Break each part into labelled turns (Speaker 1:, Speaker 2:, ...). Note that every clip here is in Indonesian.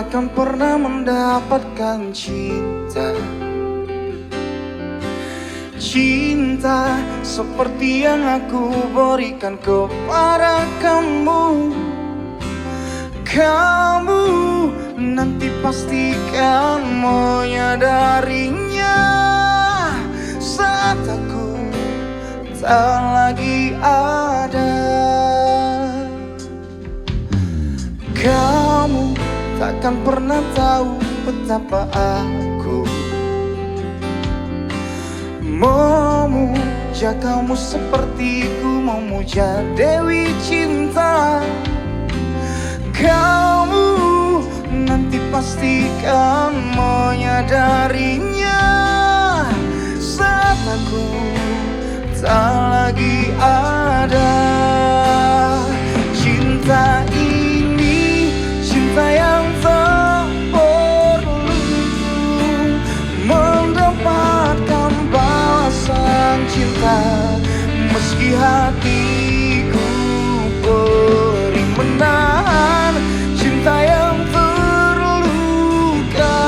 Speaker 1: takkan pernah mendapatkan cinta. Cinta seperti yang aku berikan kepada kamu. Kamu nanti pastikan menyadarinya saat aku tak lagi ada. Kamu takkan pernah tahu betapa aku memuja kamu sepertiku memuja Dewi Cinta. Kamu nanti pastikan menyadarinya saat aku tak lagi ada. Cinta ini cinta yang tak perlu mendapatkan balasan cinta, meski hatiku perih menahan cinta yang terluka,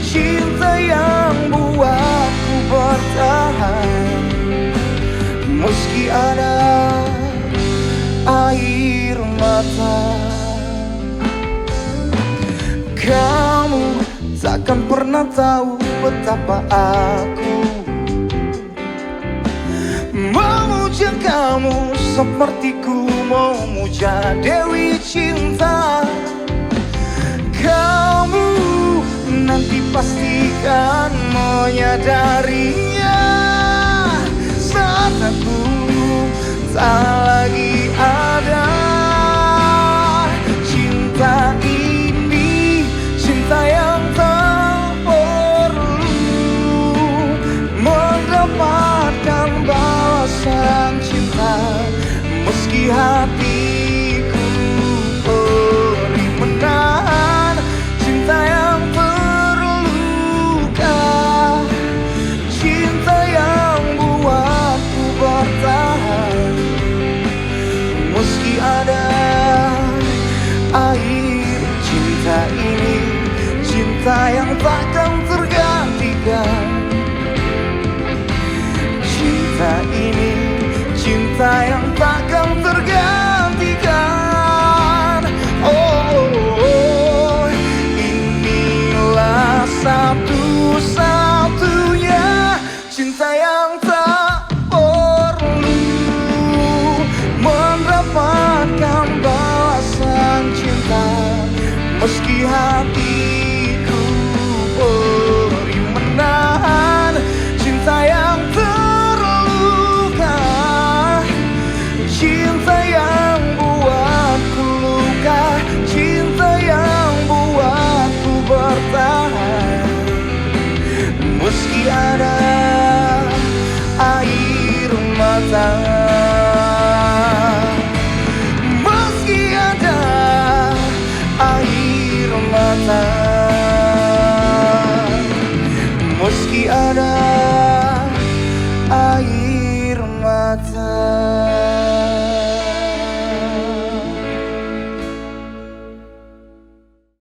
Speaker 1: cinta yang buatku bertahan meski ada air mata. Kamu takkan pernah tahu betapa aku memuja kamu sepertiku memuja Dewi Cinta. Kamu nanti pastikan menyadarinya saat aku tak lagi ada. Cinta ini cinta yang tak perlu mendapatkan balasan cinta, meski hatiku perih menahan cinta yang terluka, cinta yang buatku bertahan meski ada air. Cinta ini cinta yang takkan tergantikan. Cinta ini cinta yang takkan tergantikan. Oh, inilah satu-satunya cinta yang tak perlu mendapatkan balasan cinta, meski hatiku perih menahan cinta yang terluka, cinta yang buatku luka, cinta yang buatku bertahan meski ada air mata, meski ada air mata, meski ada air mata.